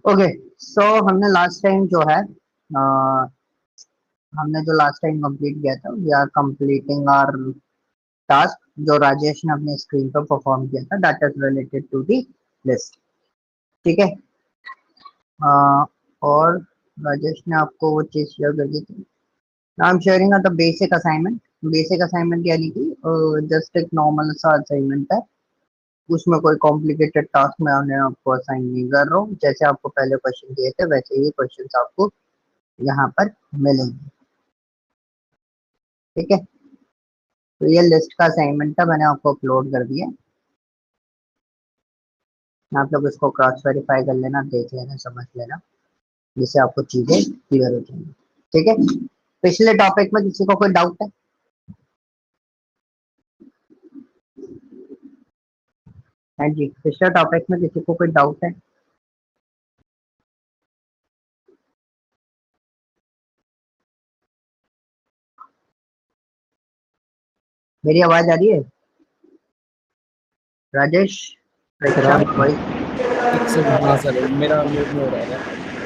Okay, सो हमने last time जो है हमने जो लास्ट टाइम कंप्लीट किया था, we are completing our task जो राजेश ने अपने स्क्रीन पर परफॉर्म किया था, that is related to the list. ठीक है, और राजेश ने आपको वो चीज शेयर कर दी थी। I am sharing the basic assignment. Basic assignment यानी कि जस्ट एक नॉर्मल सा असाइनमेंट है, उसमें कोई कॉम्प्लिकेटेड टास्क मैं आपको असाइन नहीं कर रहा हूँ। जैसे आपको पहले क्वेश्चन दिए थे वैसे ही क्वेश्चन आपको यहाँ पर मिलेंगे। ठीक है, तो ये लिस्ट का असाइनमेंट था, मैंने आपको अपलोड कर दिया। आप लोग इसको क्रॉस वेरीफाई कर लेना, देख लेना, समझ लेना, जिससे आपको चीजें क्लियर हो जाएंगी। ठीक है, पिछले टॉपिक में किसी को कोई डाउट है? हाँ जी, पिछले टॉपिक में किसी को कोई डाउट है? मेरी आवाज आ रही है राजेश? सर वॉइस एक सेकंड। हाँ सर, मेरा म्यूट में हो रहा था,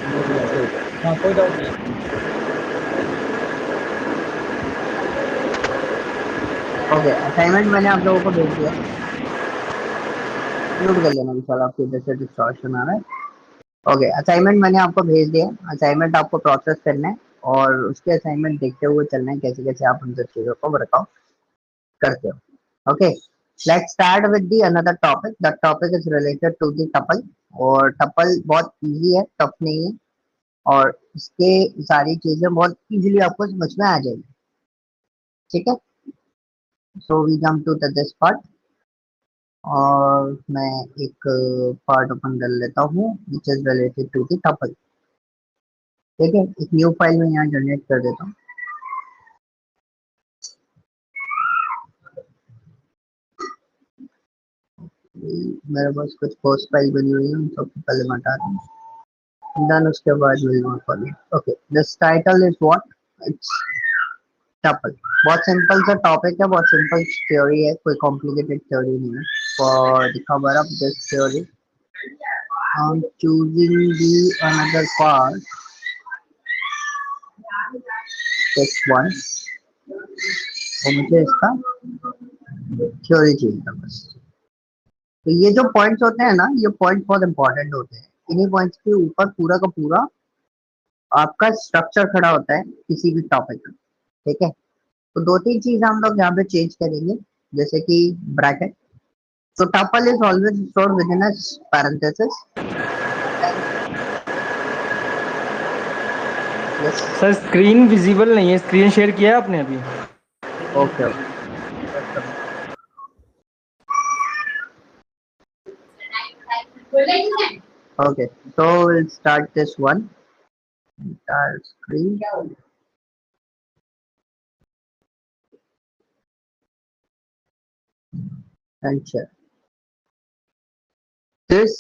म्यूट में ऐसे हो गया। हाँ, कोई डाउट नहीं है। ओके, असाइनमेंट मैंने आप लोगों को भेज दिया, म्यूट कर लेना विशाल, आपकी इधर से डिस्टॉर्शन आ रहा है। ओके, असाइनमेंट मैंने आपको भेज दिया। असाइनमेंट आपको प्रोसेस करना है और उसके असाइनमेंट देखते हुए चलना है, कैसे कैसे आप उन सब चीजों को वर्कआउट करते हो। Okay, let's start with the another topic. The topic is related to the tuple. और टपल बहुत इजी है, टफ नहीं है, और इसके सारी चीजें बहुत इजीली आपको समझ में आ जाएगी। ठीक है, so we come to this part, और मैं एक पार्ट ओपन कर लेता हूँ which is related to the tuple. ठीक है, एक न्यू फाइल में यहाँ जनरेट कर देता हूँ। मेरे पास कुछ पोस्ट फाइल बनी हुई है, उन सबको पहले मैं हटा रहा हूँ, देन उसके बाद will not follow. Okay, this title is what? It's tuple. बहुत सिंपल सा टॉपिक है, बहुत सिंपल थ्योरी है, कोई कॉम्प्लिकेटेड थ्योरी नहीं है। For the cover up this theory I am choosing the another part, this one, और मुझे इसका थ्योरी चाहिए था बस। तो ये जो पॉइंट्स होते हैं ना, ये पॉइंट्स बहुत इंपॉर्टेंट होते हैं। इन्हीं पॉइंट्स के ऊपर पूरा का पूरा आपका स्ट्रक्चर खड़ा होता है किसी भी टॉपिक का। ठीक है, तो दो तीन चीज हम लोग यहाँ पे चेंज करेंगे, जैसे कि bracket. So tuple is always stored within a parenthesis. Yes. Sir screen visible नहीं है, स्क्रीन शेयर किया है आपने अभी? Okay. Okay. So we'll start this one. Entire screen. And share. This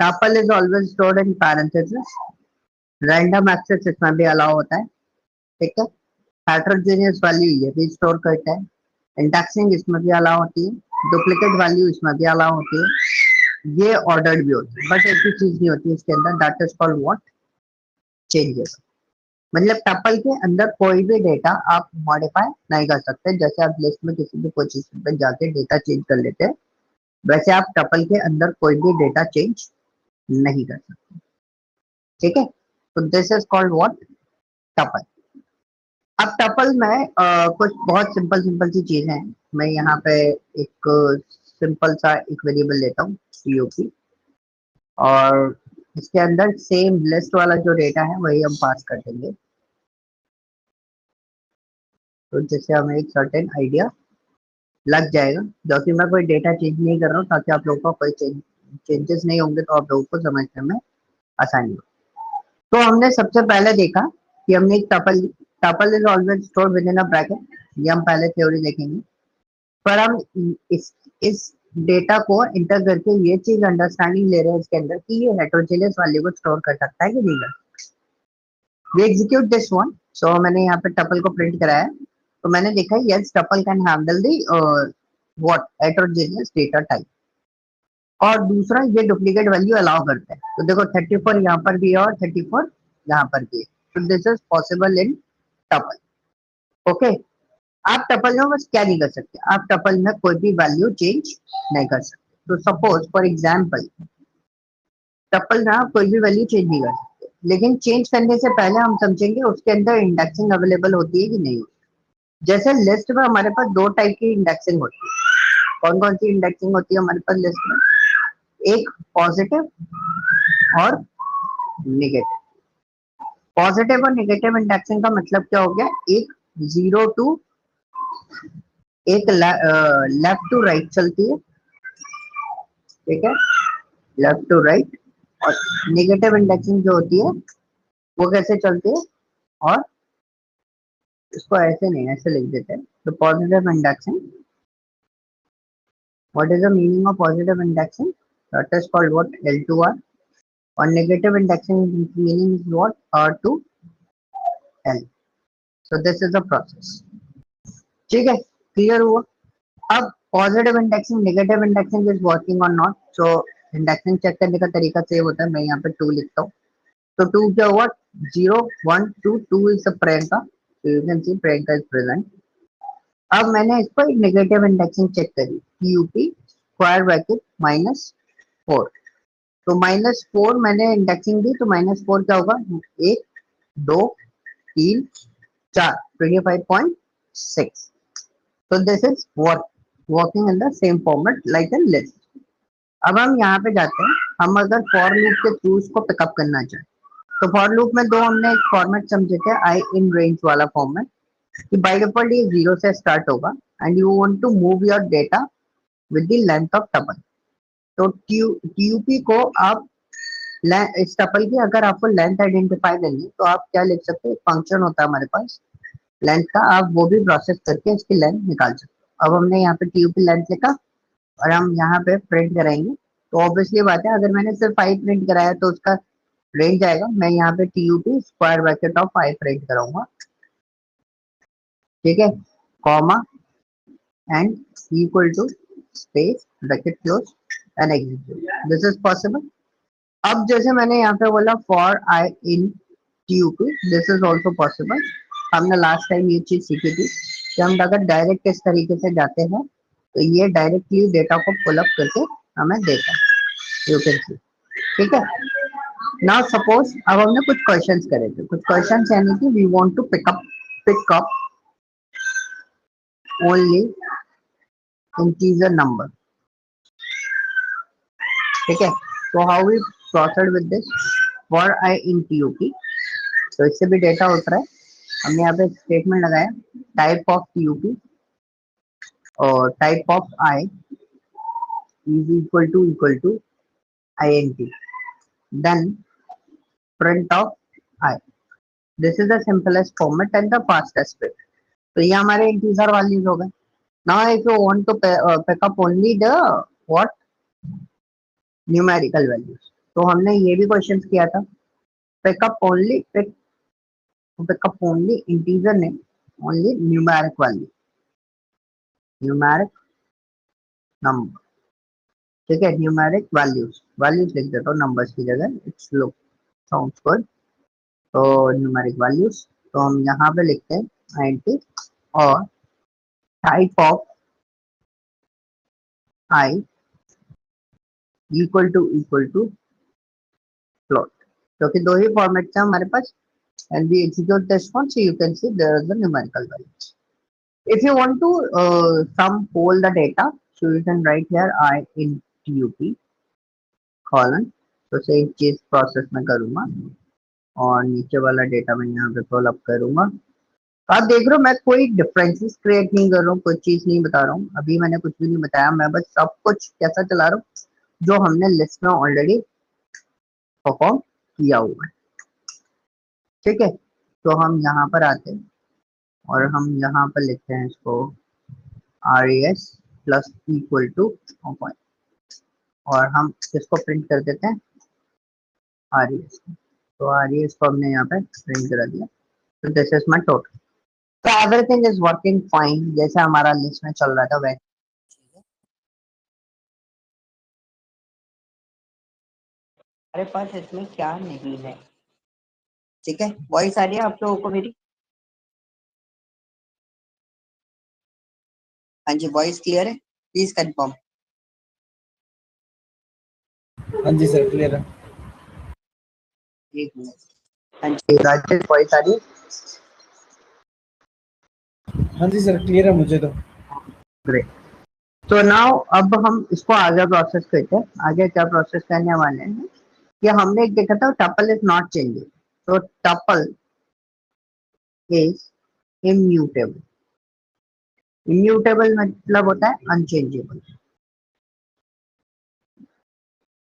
tuple is always stored in parenthesis. Random access इसमें भी allow होता है। ठीक है, हेटेरोजेनियस वैल्यू ये भी स्टोर करता है। इंडेक्सिंग इसमें भी अलाउ होती है। डुप्लीकेट वैल्यू इसमें भी अलाउ होती है। ये ऑर्डर्ड भी होती है, बट एक ही चीज नहीं होती इसके अंदर, that is called what? Changes. मतलब टपल के अंदर कोई भी डेटा आप मॉडिफाई नहीं कर सकते। जैसे आप लिस्ट में किसी भी पोजीशन पे जाके डेटा चेंज कर लेते हैं, वैसे आप टपल के अंदर कोई भी डेटा चेंज नहीं कर सकते। ठीक है, तो this is called what? Tuple. अब टपल में कुछ बहुत सिंपल सिंपल सी चीजें हैं। मैं यहाँ पे एक सिंपल सा एक वेरिएबल लेता हूँ COP, और इसके अंदर सेम लिस्ट वाला जो डेटा है वही हम पास कर देंगे, तो जिससे हमें एक सर्टेन आइडिया लग जाएगा। जो कि मैं कोई डेटा चेंज नहीं कर रहा हूँ, ताकि आप लोगों का कोई चेंजेस नहीं होंगे, तो आप लोगों को समझने में आसानी हो। तो हमने सबसे पहले देखा कि हमने एक tuple, tuple is always stored with in a bracket, ये हम पहले थ्योरी देखेंगे। पर हम इस डेटा को इंटर करके ये चीज अंडरस्टैंडिंग ले रहे हैं इसके अंदर कि ये हेटेरोजेनियस वैल्यू को स्टोर कर सकता है कि नहीं कर सकता। We execute this one. सो मैंने यहाँ पे टपल को प्रिंट कराया, तो मैंने देखा yes tuple can handle the what? Heterogeneous data type. और दूसरा ये डुप्लीकेट वैल्यू अलाउ करता है। तो देखो 34 यहाँ पर भी है और 34 यहाँ पर भी है। तो this is possible in tuple. Okay, आप टपल में बस क्या नहीं कर सकते, आप टपल में कोई भी वैल्यू चेंज नहीं कर सकते। तो सपोज फॉर एग्जाम्पल टपल में आप कोई भी वैल्यू चेंज नहीं कर सकते, लेकिन चेंज करने से पहले हम समझेंगे उसके अंदर इंडेक्सिंग अवेलेबल होती है कि नहीं होती। जैसे लिस्ट में हमारे पास दो टाइप की इंडेक्सिंग होती है। कौन कौन सी इंडेक्सिंग होती है हमारे पास लिस्ट में? एक पॉजिटिव और नेगेटिव। पॉजिटिव और नेगेटिव इंडेक्सिंग का मतलब क्या हो गया? एक जीरो टू एक लेफ्ट टू राइट चलती है, ठीक है, लेफ्ट टू राइट। और नेगेटिव इंडेक्सिंग जो होती है वो कैसे चलती है? और इसको ऐसे नहीं, ऐसे लिख देते हैं। तो positive indexing, what is the meaning of positive indexing? That is called what? L2R। और negative indexing meaning is what? R2L। So this is the process. ठीक है, क्लियर हुआ? अब positive indexing negative indexing is working और not. So indexing check करने का तरीका same होता है। मैं यहाँ पे 2 लिखता हूँ। तो 2 क्या हुआ? 0 1 2, 2 is Priyanka. So you can see Priyanka is present. अब मैंने इस पर नेगेटिव इंडेक्सिंग चेक करी, PUP स्क्वायर ब्रैकेट -4। तो -4 मैंने इंडेक्सिंग दी, तो -4 क्या होगा? 1 2 3 4, 25.6। So this is working in the same format like a list. अब हम यहाँ पे जाते हैं, हम अगर फॉर लूप के थ्रू इसको पिकअप करना चाहें, तो फॉर लूप में दो हमने एक फॉर्मेट समझे थे, आई इन रेंज वाला फॉर्मेट, कि बाय डिफॉल्ट ये 0 से स्टार्ट होगा and you want to move your data with the length of tuple. तो TUP को आप इस टपल की अगर आपको लेंथ आइडेंटिफाई करनी है तो आप क्या लिख सकते हैं? फंक्शन होता है हमारे पास लेंथ का, आप वो भी प्रोसेस करके इसकी लेंथ निकाल सकते हो। अब हमने यहाँ पे TUP लेंथ लिखा और हम यहाँ पे प्रिंट कराएंगे। तो ऑब्वियसली बात है, अगर मैंने सिर्फ 5 प्रिंट कराया तो उसका रेंज आएगा। मैं यहाँ पे TUP square bracket of 5 print कराऊंगा, ठीक है, comma end equal to space bracket close and execute. This is possible. अब जैसे मैंने यहाँ पे बोला for i in TUP, this is also possible. हमने लास्ट टाइम ये चीज सीखी थी कि हम अगर डायरेक्ट इस तरीके से जाते हैं तो ये डायरेक्टली डेटा को पुल अप करके हमें देता है, यू कैन सी। ठीक है, नाउ सपोज अब हमने कुछ क्वेश्चंस करे थे, कुछ क्वेश्चंस यानी कि we want to pick up only integer number, ठीक है। तो how we proceed with this? For i in TUP, तो इससे भी डेटा उठ रहा है। हमने यहाँ पे स्टेटमेंट लगाया टाइप ऑफ TUP और type of i is equal to INT, then print of i. This is the simplest format and the fastest way. तो ये हमारे इंटीजर वैल्यूज हो गए। Now if you want to pick up only the what numerical values, तो हमने ये भी question किया था, पिकअप ओनली इंटीजर ने only numeric value, numeric number, ठीक है, न्यूमेरिक वैल्यूज लिख देता हूँ नंबर्स की जगह, इट्स लुक साउंड्स गुड। तो न्यूमेरिक वैल्यूज, तो हम यहाँ पे लिखते हैं 90 और type of I equal to float, क्योंकि दो ही फॉर्मेट है हमारे पास। And we execute this one, so you can see there is the numerical values. If you want to sum whole the data, so you can write here I in TUP colon, तो same चीज process में करूंगा और नीचे वाला data मैं यहाँ पे पुल अप करूंगा। तो आप देख रहे हो मैं कोई डिफरेंसेस क्रिएट नहीं कर रहा हूँ, कोई चीज नहीं बता रहा हूँ, अभी मैंने कुछ भी नहीं बताया, मैं बस सब कुछ कैसा चला रहा हूँ जो हमने लिस्ट में ऑलरेडी परफॉर्म किया हुआ है, ठीक है। तो हम यहाँ पर आते हैं और हम यहाँ पर लिखते हैं इसको RES plus equal two point, और हम इसको प्रिंट कर देते हैं RES। तो RES को हमने यहाँ पे प्रिंट करा दिया। तो दिस इज माय टोटल। तो एवरीथिंग इज वर्किंग फाइन, जैसे हमारा लिस्ट में चल रहा था वैसे हमारे पास इसमें क्या नहीं है। ठीक है, वॉइस आ रही है आप लोगों को मेरी? हाँ जी, वॉइस क्लियर है, प्लीज कंफर्म। हाँ जी सर, क्लियर है। एक मिनट। हाँ जी राजेश, वॉइस आ रही है? हाँ जी सर, क्लियर है मुझे तो। ग्रेट। तो नाउ अब हम इसको आगे प्रोसेस करते हैं। आगे क्या प्रोसेस करने वाले हैं कि हमने एक देखा था टपल इज नॉट चेंजिंग। तो टपल इज इम्यूटेबल। इम्यूटेबल मतलब होता है अनचेंजेबल।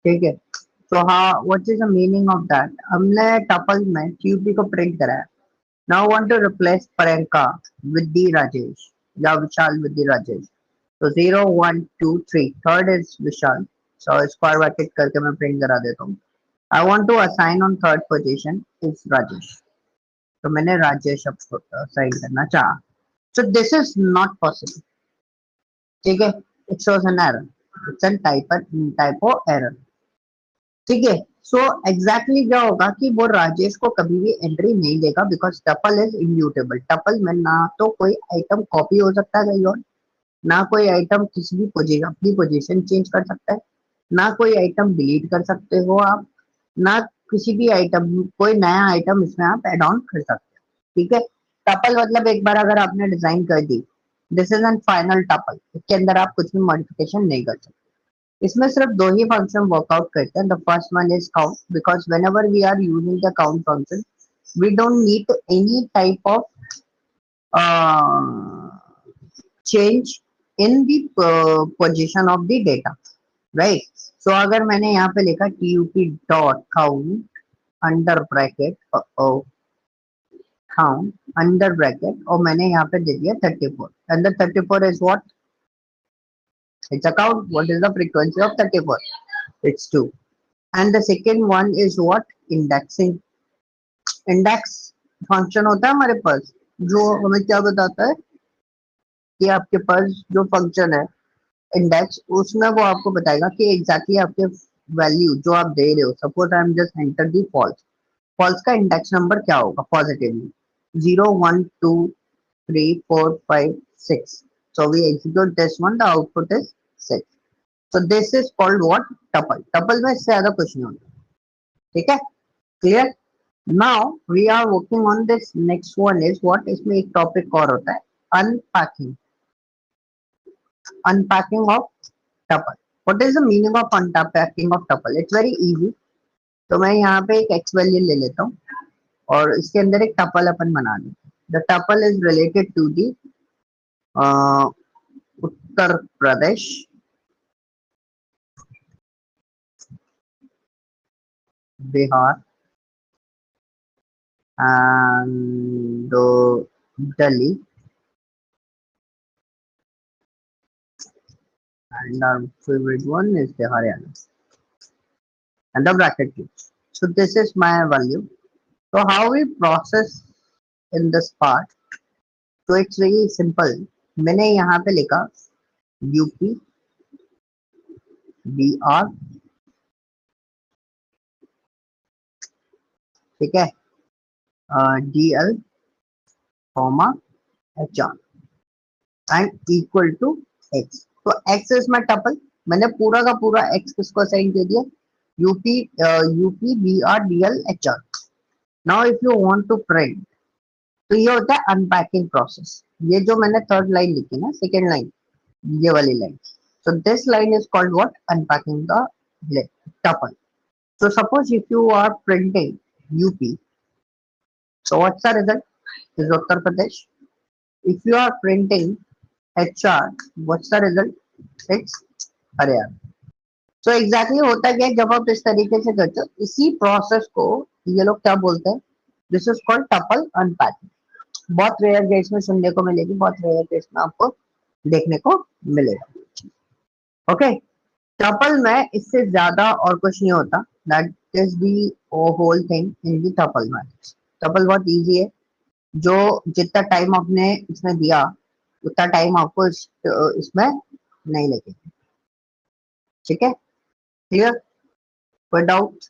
ठीक है, तो हाँ, what is the meaning of that? हमने टपल में ट्यूबी को प्रिंट कराया। Now want to replace Priyanka with the Rajesh या विशाल विद दी राजेश। तो 0 1 2 3 third is Vishal. So square bracket करके मैं प्रिंट करा देता हूँ। I want to assign on third position is Rajesh. तो मैंने राजेश अब असाइन करना चाहा। So this is not possible. ठीक है, it shows an error. It's an typo error. ठीक है, सो एग्जैक्टली क्या होगा कि वो राजेश को कभी भी एंट्री नहीं देगा because tuple is immutable. Tuple में ना तो कोई आइटम कॉपी हो सकता है कहीं और, ना कोई आइटम किसी भी पोजीशन अपनी पोजीशन चेंज कर सकता है, ना कोई आइटम डिलीट कर सकते हो आप, ना किसी भी आइटम कोई नया आइटम इसमें आप एड ऑन कर सकते हैं। ठीक है, टपल मतलब एक बार अगर आपने डिजाइन कर दी, this is an final tuple. इसके अंदर आप कुछ भी मॉडिफिकेशन नहीं कर सकते। इसमें सिर्फ दो ही फंक्शन वर्कआउट करते हैं। The first one is count, because whenever we are using the count function we don't need any type of uh, change in the position of the data, right? So अगर मैंने यहाँ पे लिखा tup dot count under bracket count under bracket और मैंने यहाँ पे दे दिया 34 अंदर 34 is what? It's a count. What is the frequency of 34? It's 2. And the second one is what? Indexing. Index function होता है हमारे पास, जो हमें क्या बताता है कि आपके पास जो फंक्शन है इंडेक्स, उसमें वो आपको बताएगा कि एग्जैक्टली आपके वैल्यू जो आप दे रहे हो, suppose I am just enter the false, false का इंडेक्स नंबर क्या होगा positively? 0 1 2 3 4 5 6। so we execute this one, the output is 6. so this is called what? Tuple. Tuple में इससे ज्यादा कुछ नहीं होता। ठीक है, clear? Now we are working on this next one is what? इसमें एक टॉपिक और होता है unpacking. Unpacking of tuple. What is the meaning of unpacking of tuple? It's very easy. तो मैं यहाँ पे एक एक्स वैल्यू ले लेता हूँ और इसके अंदर एक टपल अपन बना देते हैं। The tuple is related to the Uttar Pradesh, Bihar and Delhi and our favorite one is the Haryana and the bracket keys. So this is my value. So how we process in this part? So it's very simple. मैंने यहाँ पे लिखा UP Bihar, ठीक है, DL comma HR and equal to x. तो x is my tuple. मैंने पूरा का पूरा एक्स किसको असाइन कर दिया? UP UP Bihar DL HR. Now if you want to print, तो ये होता है अनपैकिंग प्रोसेस। ये जो मैंने थर्ड लाइन लिखी ना, सेकेंड लाइन, ये वाली line, so this line is called what? Unpacking the tuple. So suppose if you are printing UP, so what's the result? Is Uttar Pradesh. If you are printing HR, what's the result? It's Haryana. So exactly होता क्या है जब आप इस तरीके से करते हो, इसी प्रोसेस को ये लोग क्या बोलते हैं? This is called tuple unpacking. बहुत रेयर केस में सुनने को मिलेगी, बहुत रेयर केस में आपको देखने को मिलेगा। ओके, टपल में इससे ज्यादा और कुछ नहीं होता। That is the whole thing in the tuple में। टपल बहुत इजी है। जो जितना टाइम आपने इसमें दिया उतना टाइम आपको इसमें नहीं लगेगा। ठीक है, क्लियर? कोई डाउट?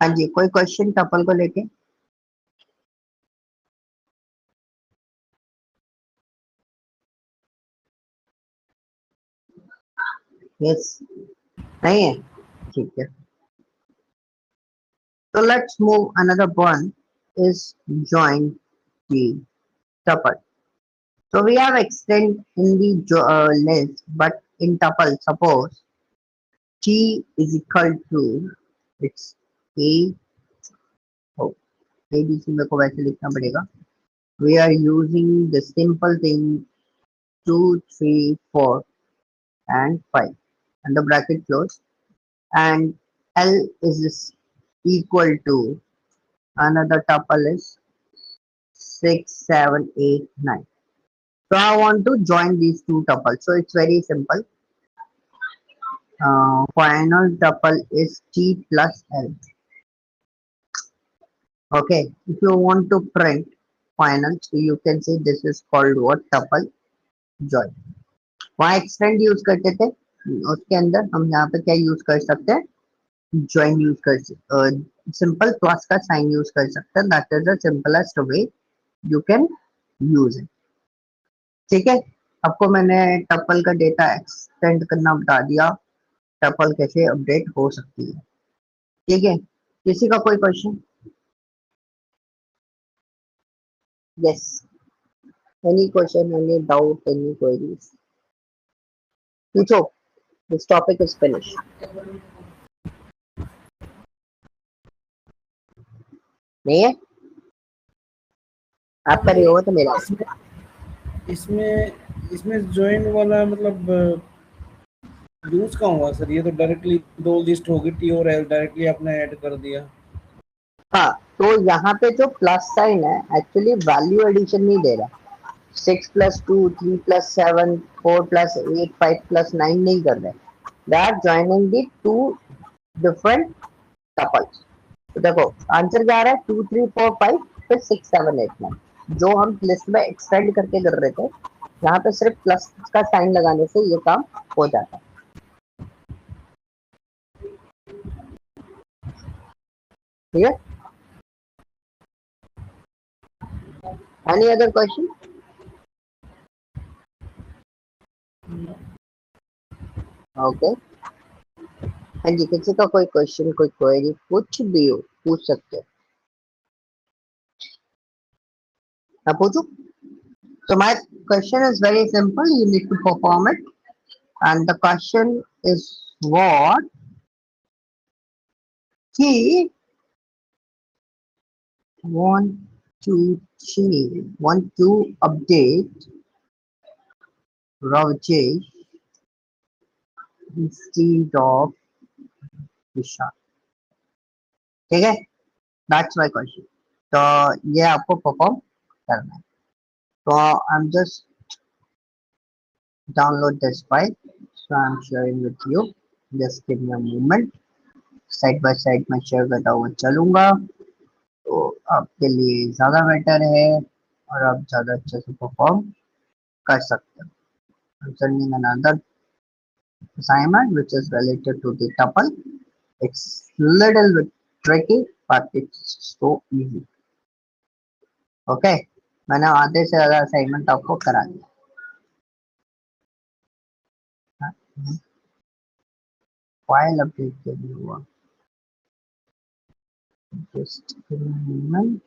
हाँ जी, कोई क्वेश्चन टपल को लेके? यस, नहीं है, ठीक है। So let's move another one is join the tuple. So we have extend in the list, but in tuple, suppose T is equal to it's A. Oh, ABC मेरे को वैसे लिखना पड़ेगा. We are using the simple thing 2, 3, 4 and 5 and the bracket close, and L is equal to another tuple is 6, 7, 8, 9. So I want to join these two tuples. So it's very simple. Final tuple is T plus L. Okay. If you want to print final, so you can say this is called what? Tuple join. वहाँ extend use करते थे, उसके अंदर हम यहाँ पे क्या use कर सकते हैं? ज्वाइन यूज कर सकते, सिंपल प्लस का साइन यूज कर सकते हैं. That is the simplest way you can use it. ठीक है, आपको मैंने टपल का डेटा एक्सटेंड करना बता दिया, टपल कैसे अपडेट हो सकती है. ठीक है, किसी का कोई question? Yes, any question, any doubt, any queries, पूछो. This topic is finish. नहीं है? आप कर रहे हो तो मेरा. इसमें इसमें ज्वाइन वाला मतलब यूज कहाँ हुआ सर? ये तो डायरेक्टली दो लिस्ट होगी, टी और एल डायरेक्टली आपने ऐड कर दिया. हाँ, तो यहाँ पे जो प्लस साइन है एक्चुअली वैल्यू एडिशन नहीं दे रहा. 6 प्लस 2, 3 प्लस 7, 4 प्लस 8, 5 प्लस 9 नहीं कर रहे. They are joining the two different tuples. तो देखो आंसर क्या आ रहा है? 2, 3, 4, 5 फिर 6, 7, 8, 9. जो हम लिस्ट में एक्सटेंड करके कर रहे थे, यहाँ पे सिर्फ प्लस का साइन लगाने से ये काम हो जाता है. ठीक है, एनी अदर क्वेश्चन? ओके, हाँ जी, किसी का कोई क्वेश्चन, कोई क्वेरी, कुछ भी हो पूछ सकते हो. मैं पूछूं? So my question is very simple. You need to perform it, and the question is what? He want to change, want to update Rajesh instead of Vishal. ठीक है, that's my question. तो ये आपको परफॉर्म करना है. तो I'm just download this file. So I'm sharing with you. Just give me a moment. Side by side में share करता हुआ चलूंगा, तो आपके लिए ज़्यादा बेटर है और आप ज़्यादा अच्छे से परफॉर्म कर सकते हो. I'm sending another assignment which is related to the tuple. It's little bit tricky but it's so easy. Okay, मैंने आधे से ज़्यादा असाइनमेंट आपको करा दिया. फाइल अपडेट के लिए हुआ. Just give me a moment.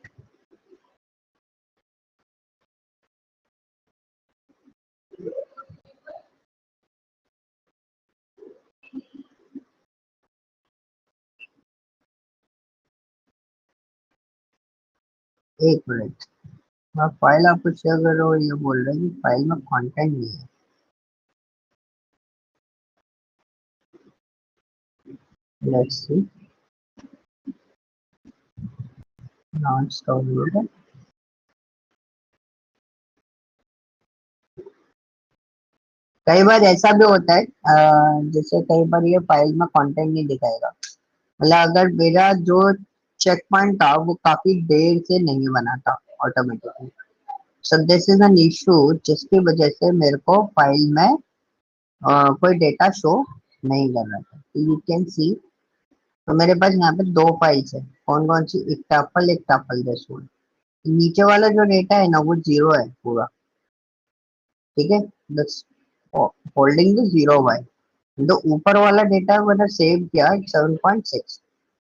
एक मिनट, मैं फाइल आपको शेयर कर रहा हूँ, ये बोल रहे हैं कि फाइल में कंटेंट नहीं है. Let's see. Now it's downloaded. कई बार ऐसा भी होता है, जैसे कई बार ये फाइल में कंटेंट नहीं दिखाएगा. मतलब अगर मेरा जो चेक पॉइंट था वो काफी देर से नहीं बना था automatically. So this is an issue जिसकी वजह से मेरे को फाइल में कोई डेटा शो नहीं कर रहा था. यू कैन सी तो मेरे पास यहाँ पे दो फाइल्स है, कौन कौन सी, एक टापल दिस वन। नीचे वाला जो डेटा है ना वो जीरो है पूरा, ठीक है, दस होल्डिंग द जीरो बाय, तो ऊपर वाला डेटा मैंने सेव किया 7.6।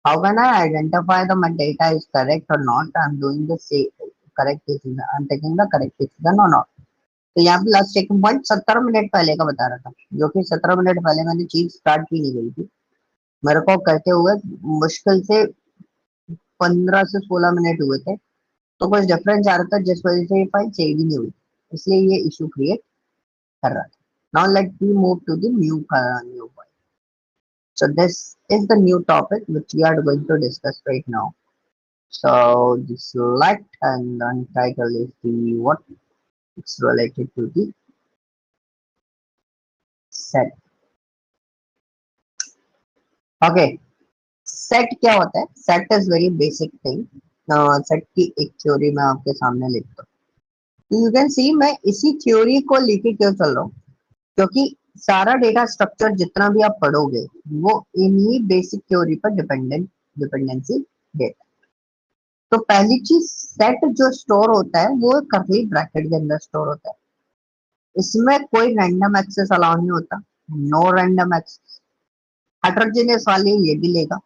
How can I identify the my data is correct और not, I am doing the correct decision, I am taking the correct decision और नॉट। तो यहाँ पे लास्ट चेकिंग पॉइंट 17 मिनट पहले का बता रहा था, जो कि 17 मिनट पहले मैंने चीज स्टार्ट की नहीं गई थी, मेरे को करते हुए मुश्किल से 15 से 16 मिनट हुए थे। तो कुछ डिफरेंस आ रहा था जिस वजह से ये फाइल सेव ही नहीं हुई, इसलिए ये इशू क्रिएट कर रहा था। Now let me move to the new file. So this is the new topic which we are going to discuss right now. So the select and then title is the what, it's related to the set. Okay, set क्या होता है? Set is very basic thing. Set की एक theory मैं आपके सामने लिखता हूँ। You can see मैं इसी थ्योरी को लेके क्यों चल रहा हूँ, क्योंकि सारा डेटा स्ट्रक्चर जितना भी आप पढ़ोगे वो इन्हीं बेसिक थ्योरी पर डिपेंडेंसी डेटा। तो पहली चीज, सेट जो स्टोर होता है वो कर्ली ब्रैकेट के अंदर स्टोर होता है, इसमें कोई रैंडम एक्सेस अलाउ नहीं होता, नो रैंडम एक्सेस। हेटेरोजेनियस वाली ये भी लेगा।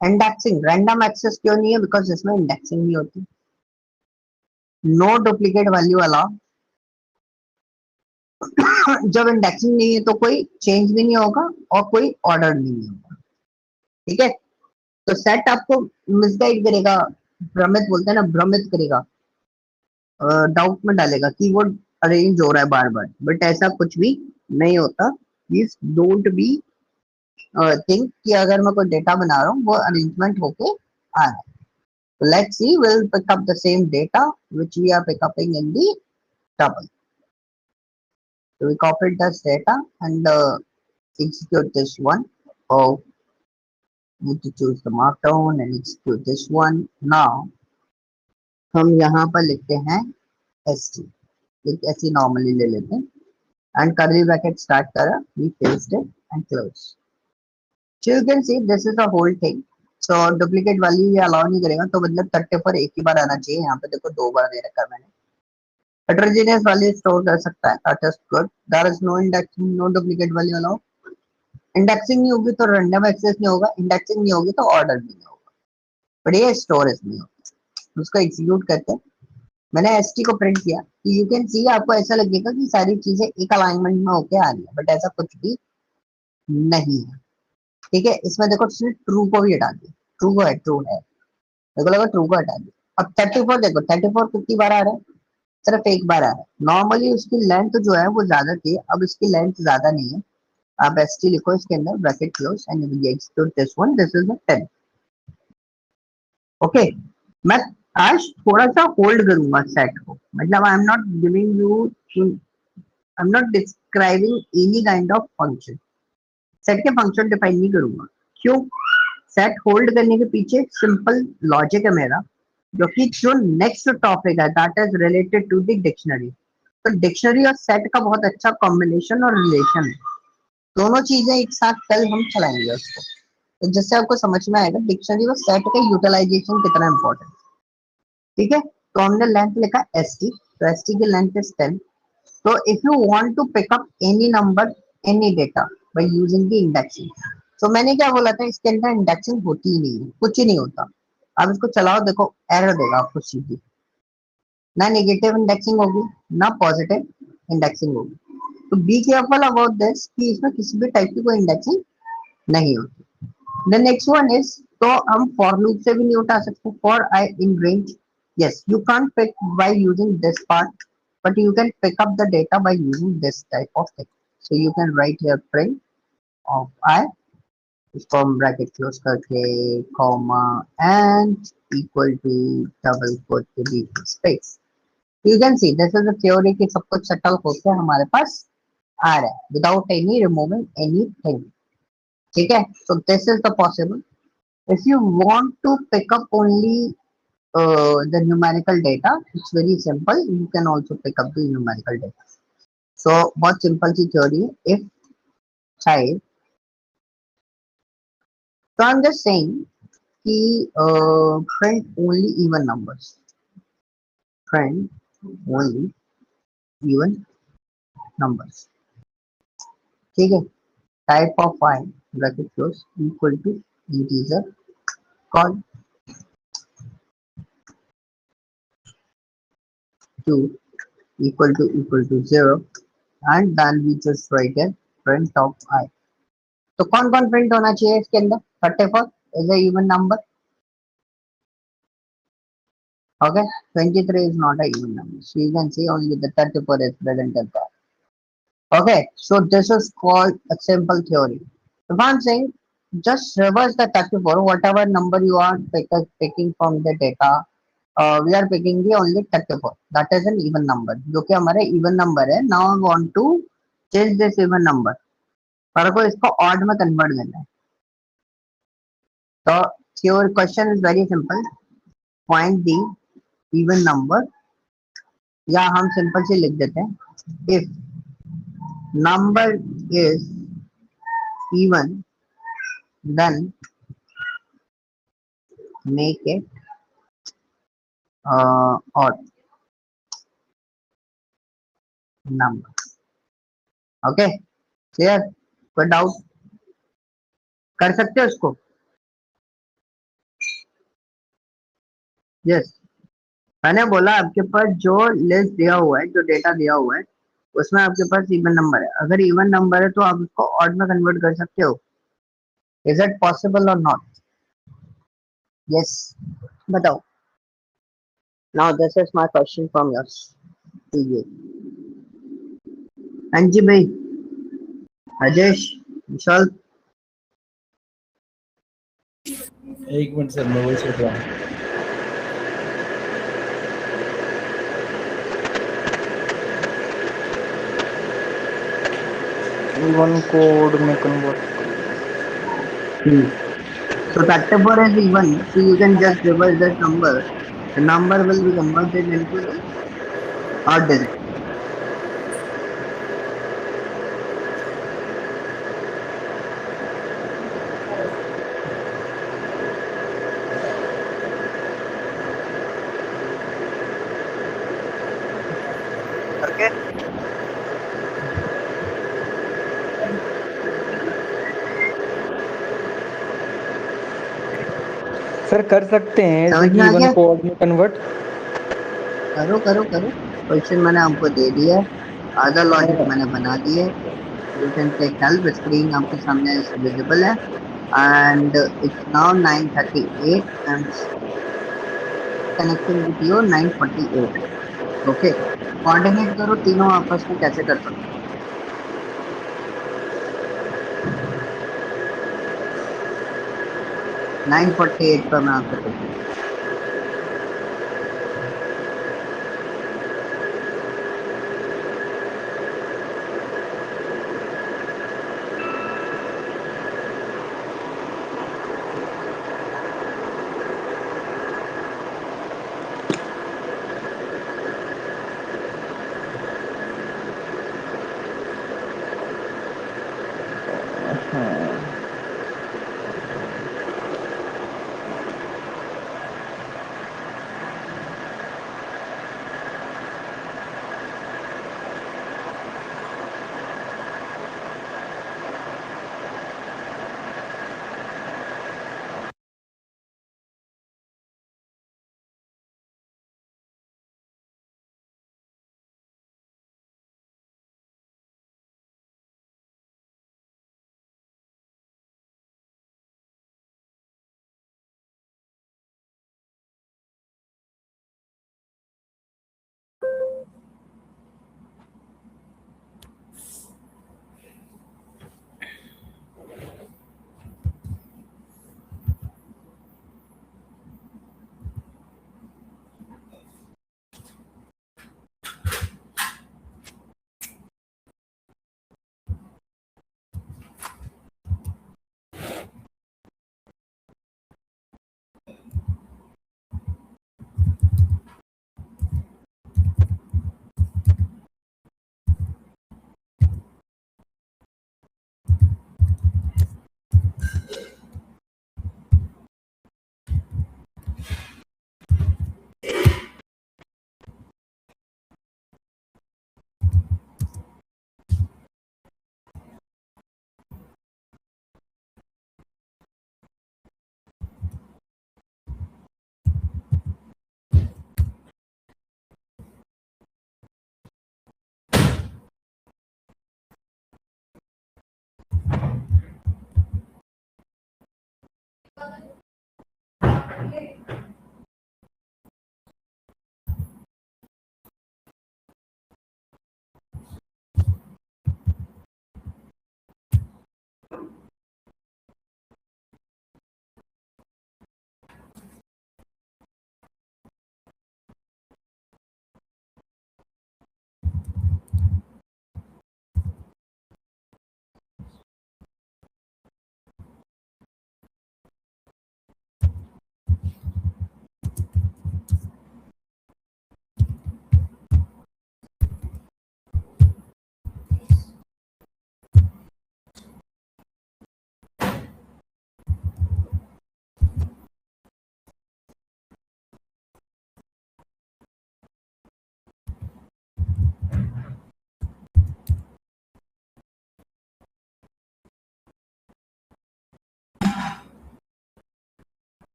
इंडेक्सिंग, रैंडम एक्सेस क्यों नहीं है, बिकॉज इसमें इंडेक्सिंग नहीं होती। नो डुप्लीकेट वैल्यू अलाउ, जब इंडेक्सिंग नहीं है तो कोई चेंज भी नहीं होगा और कोई ऑर्डर भी नहीं होगा, ठीक है। तो सेट आपको मिसगाइड करेगा, भ्रमित बोलते हैं ना, भ्रमित करेगा, डाउट में डालेगा कि वो अरेंज हो रहा है बार बार, बट ऐसा कुछ भी नहीं होता। प्लीज डोंट बी थिंक कि अगर मैं कोई डेटा बना रहा हूँ वो अरेंजमेंट होके आ रहा है। So let's see, we'll pick up the same data which we are pick upping in the table. So we copied this data and execute this one. Oh, need to choose the markdown and execute this one. Now हम यहाँ पर लिखते हैं st, एक ऐसी normally ले लेते हैं and curly bracket start करा, we paste it and close. So you can see this is the whole thing. So duplicate वाली ये अलाउ नहीं करेगा, तो मतलब 34 एक ही बार आना चाहिए, यहाँ पे देखो दो बार दे रखा है मैंने। Heterogeneous वाली स्टोर कर सकता है, that is good. There is no indexing, no duplicate वाली अलाउ। इंडेक्सिंग नहीं होगी तो रैंडम एक्सेस नहीं होगा, इंडेक्सिंग नहीं होगी तो ऑर्डर भी नहीं होगा, बट ये स्टोरेज नहीं होगा। उसको एग्जीक्यूट करते हैं, मैंने st को प्रिंट किया, यू कैन सी, आपको ऐसा लगेगा कि सारी चीजें एक अलाइनमेंट में होके आ रही है, बट ऐसा कुछ भी नहीं है, ठीक है। इसमें देखो ट्रू को भी हटा दिया, ट्रू है, देखो लगा ट्रू को हटा दिया। अब 34 देखो, 34 कितनी बार आ रहा है, सिर्फ एक बार आ रहा है। नॉर्मली उसकी लेंथ जो है वो ज्यादा थी, अब इसकी लेंथ ज्यादा नहीं है। आप st लिखो इसके अंदर, bracket close and execute this one, this is the 10। Okay, मैं आज थोड़ा सा होल्ड करूंगा सेट को, मतलब I am not giving you, I am not describing any kind of function, set के फंक्शन डिफाइन नहीं करूंगा। क्यों? सेट होल्ड करने के पीछे सिंपल लॉजिक है मेरा, जो कि जो नेक्स्ट टॉपिक है that is related to the dictionary. तो डिक्शनरी और सेट का बहुत अच्छा कॉम्बिनेशन और रिलेशन है, दोनों चीजें एक साथ कल हम चलाएंगे उसको, तो जिससे आपको समझ में आएगा डिक्शनरी और सेट का यूटिलाइजेशन कितना इंपॉर्टेंट, ठीक है। तो हमने लेंथ लिखा st, तो st की length is 10। So if you want to pick up any number, any data by using the indexing, so मैंने क्या बोला था, इसके अंदर इंडेक्सिंग होती ही नहीं है, कुछ ही नहीं होता। अब इसको चलाओ, देखो एरर देगा आपको सीधी, ना नेगेटिव इंडेक्सिंग होगी ना पॉजिटिव इंडेक्सिंग होगी। तो बी केयरफुल अबाउट दिस कि इसमें किसी भी टाइप की कोई इंडेक्सिंग नहीं होती। द नेक्स्ट वन इज, तो हम फॉर लूप से भी नहीं उठा सकते, for i in range, yes you can't pick by using this part, but you can pick up the data by using this type of thing. So you can write here print of I, from bracket close करके comma and equal to double quote के बीच space. You can see this is the theory कि सब कुछ settle होके हमारे पास आ रहा है without any removing anything, ठीक है। So this is the possible. If you want to pick up only the numerical data, it's very simple, you can also pick up the numerical data. So बहुत simple सी theory है, if child So I'm just saying कि print only even numbers. Print only even numbers. ठीक है. Type of I bracket close equal to integer called 2 equal to 0 and then we just write a print of I. तो कौन कौन print होना चाहिए इसके अंदर? 34 is a even number. Okay, 23 is not a even number. So you can see only the 34 is present at that. Okay, so this is called a simple theory. If I'm saying just reverse the 34, whatever number you are picking from the data, we are picking the only 34. That is an even number. जो कि हमारे even number है. Now I want to change this even number. पर को इसको odd में convert करना है. So your question is very simple. Find the even number. या हम सिंपल से लिख देते हैं. If number is even, then make it odd number. Okay, clear? कोई डाउट? कर सकते हो इसको? यस, मैंने बोला आपके पास जो लिस्ट दिया हुआ है, जो डेटा दिया हुआ है, उसमें आपके पास इवन नंबर है. अगर इवन नंबर है तो आप उसको ऑड में कन्वर्ट कर सकते हो. इज इट पॉसिबल और नॉट? यस, बताओ. Now this is my question from yours. हाँ जी भाई, राजेश, विशाल. एक मिनट सर, मैं वही सोच रहा हूँ. इवन कोड में convert. So 34 is even, so you can just reverse that number. The number will be converted into the odd digit. Okay. Sir कर सकते हैं समझ ऐसे में कि आ गया? इवन कोड में कन्वर्ट. करो करो करो. क्वेश्चन मैंने आपको दे दिया है, आधा लॉजिक मैंने बना दिया है. You can take help. Screen आपके सामने विजिबल है and it's now 9:38 and connecting with you 9:48. Okay, coordinate करो तीनों आपस में कैसे कर सकते हो. 9:48 पर मैं आपसे पूछूंगा.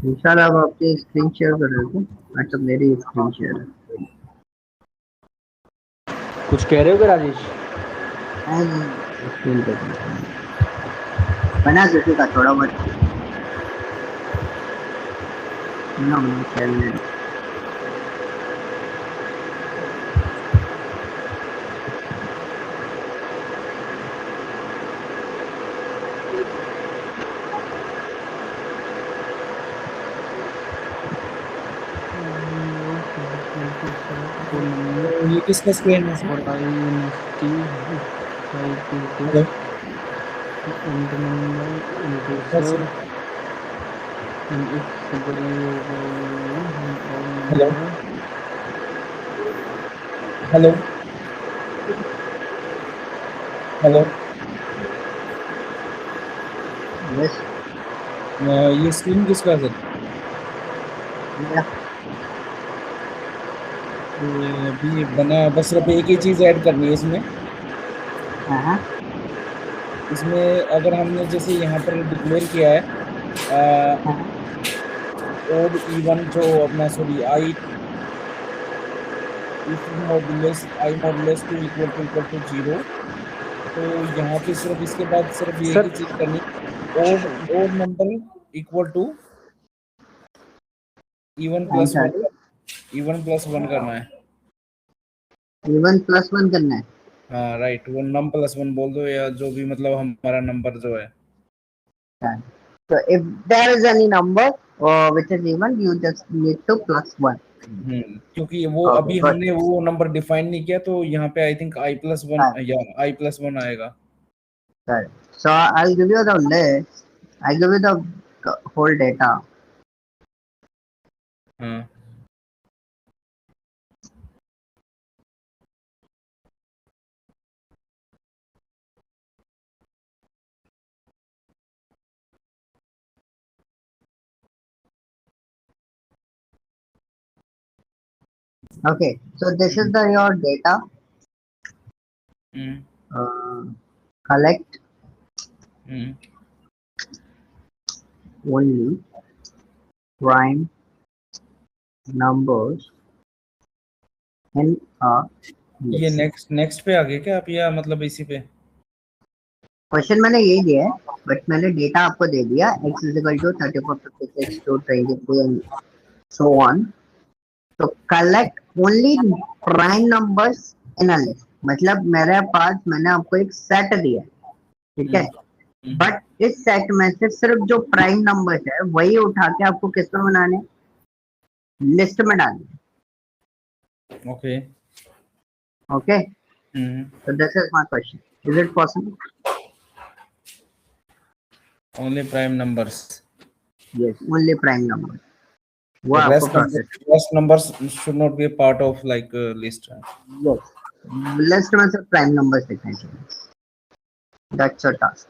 विशाल आप आपकी स्क्रीन शेयर कर रहे थे? अच्छा मेरी स्क्रीन शेयर है। कुछ कह रहे हो क्या राजेश? स्क्रीन पे बना किसी का थोड़ा बहुत ना मुझे शेयर नहीं। तो ये किसका स्क्रीन है sir? Hello hello hello yes ये स्क्रीन किसका है सर? मेरा ये अभी बना, बस सिर्फ एक ही चीज ऐड करनी है इसमें। हाँ इसमें अगर हमने जैसे यहाँ पर डिक्लेयर किया है हाँ ओड इवन जो अपना sorry i if modulus i modulus two equal to 0, तो यहाँ पे सिर्फ इसके बाद सिर्फ ये सर ही चीज करनी, odd odd number equal to even i plus one, सारी इवन प्लस वन करना है। इवन +1 करना है। हाँ राइट, वो नम प्लस वन बोल दो या जो भी, मतलब हमारा नंबर जो है। So if there is any number which is even, you just need to +1. क्योंकि वो Okay, अभी good. हमने वो नंबर डिफाइन नहीं किया, तो यहाँ पे I think I plus one Right, या आई प्लस वन आएगा। right. So I'll give you the list. I'll give you the whole data. हाँ Okay, so this is the your data. Hmm Collect hmm only prime numbers in a ये list. Next पे आ गए क्या आप, या मतलब इसी पे? क्वेश्चन मैंने यही दिया है, बट मैंने डेटा आपको दे दिया x is equal to 34 56 to 23 and so on. तो collect only prime numbers in a list, मतलब मेरे पास मैंने आपको एक सेट दिया है, ठीक है, बट इस सेट में से सिर्फ जो प्राइम नंबर्स है वही उठा के आपको किस में बनाने, लिस्ट में डालने। Okay okay, so this is my question. Is it possible? Only prime numbers, Yes, only prime numbers. वो आपको process, rest numbers should not be part of like list. Yes, list में से प्राइम नंबर्स दिखने चाहिए. That's your task.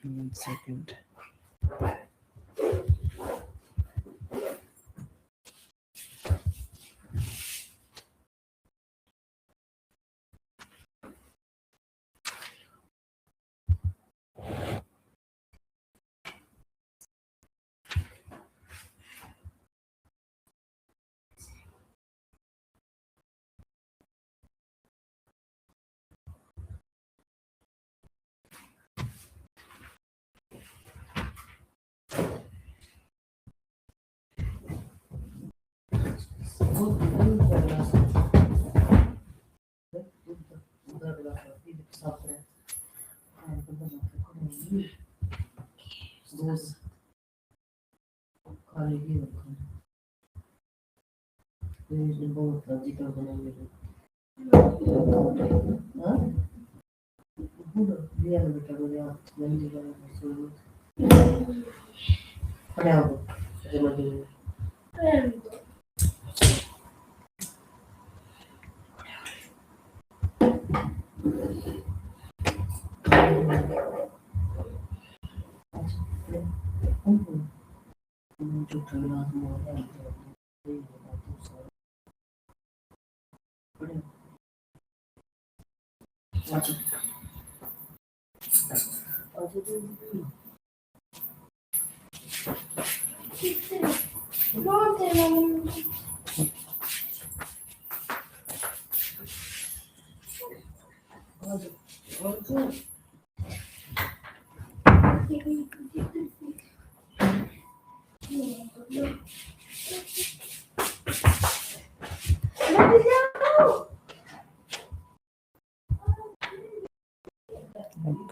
One second.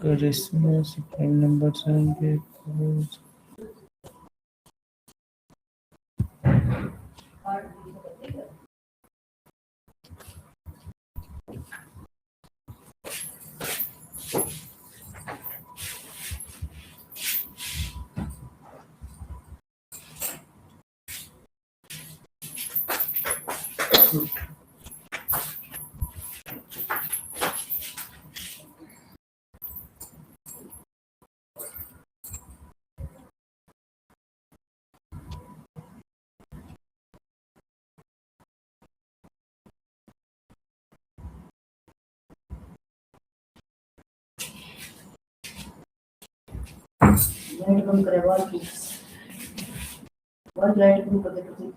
अगर इसमें से prime number आएंगे तो लाइट बंद करे वाल की लाइट बंद कर दे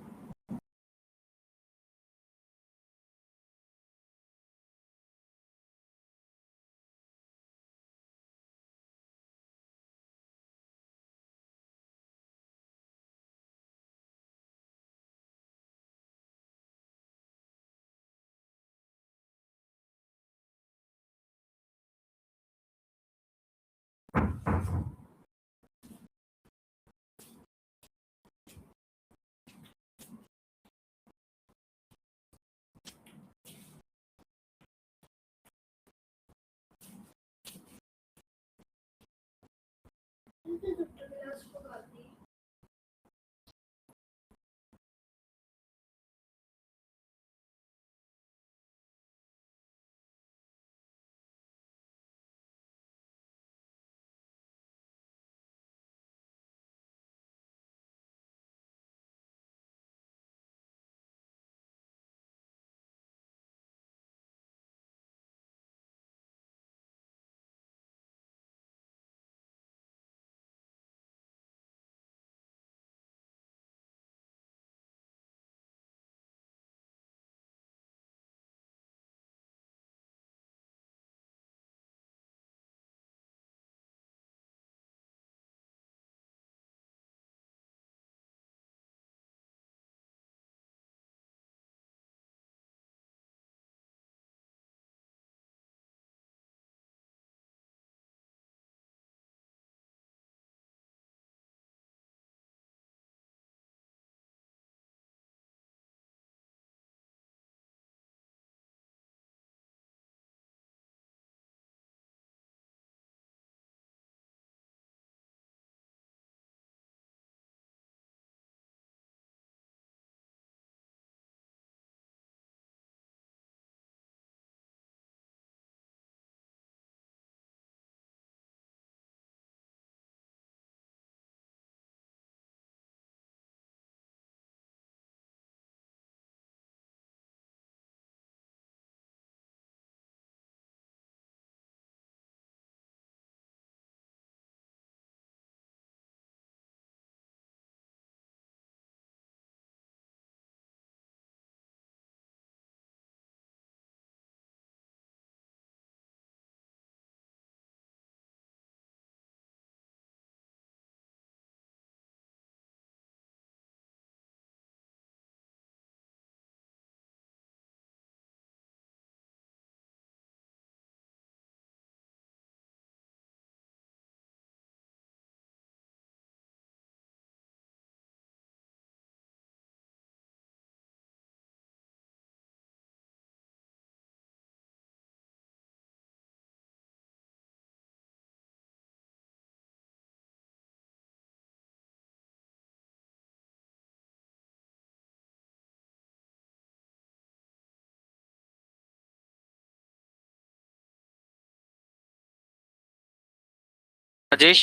राजेश,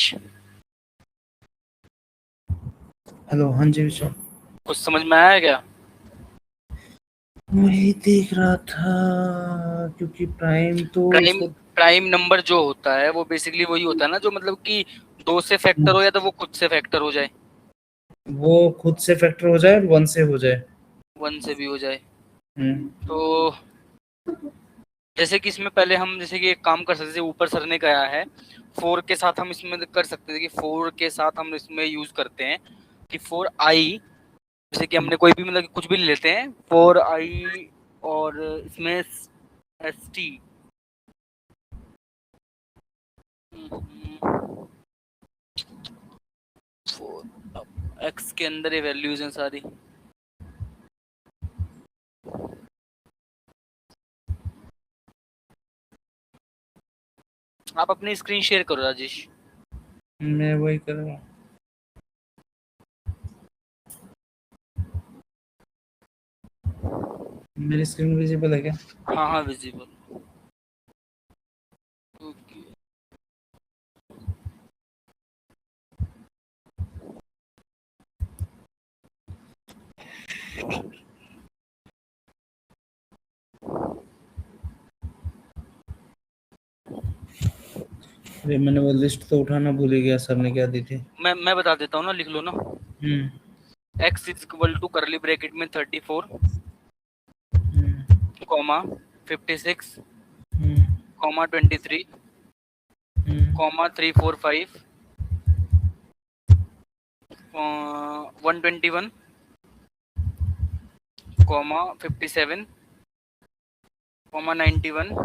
हेलो, हाँ जी विशाल। कुछ समझ में आया क्या? वही देख रहा था, क्योंकि प्राइम तो प्राइम प्राइम नंबर जो होता है वो बेसिकली वही होता है ना, जो मतलब कि 2 से फैक्टर हो या तो वो खुद से फैक्टर हो जाए, वो खुद से फैक्टर हो जाए और 1 से हो जाए। 1 से भी हो जाए। हम्म, तो जैसे कि इसमें पहले हम जैसे कि एक काम कर सकते थे, ऊपर सर ने कहा है 4 के साथ हम इसमें कर सकते थे कि 4 के साथ हम इसमें यूज करते हैं कि 4i, जैसे कि हमने कोई भी मतलब कि कुछ भी ले लेते हैं 4i और इसमें st x के अंदर ये वैल्यूज हैं सारी। आप अपनी स्क्रीन शेयर करो राजेश। मैं वही कर रहा हूँ। मेरी स्क्रीन विजिबल है क्या? हाँ हाँ विजिबल। ओके, अरे मैंने वो लिस्ट तो उठाना भूल ही गया, सर ने क्या दी थी। मैं बता देता हूँ ना, लिख लो ना। x is equal to curly bracket में 34 comma 56 comma 23 comma 345 121 comma 57 comma 91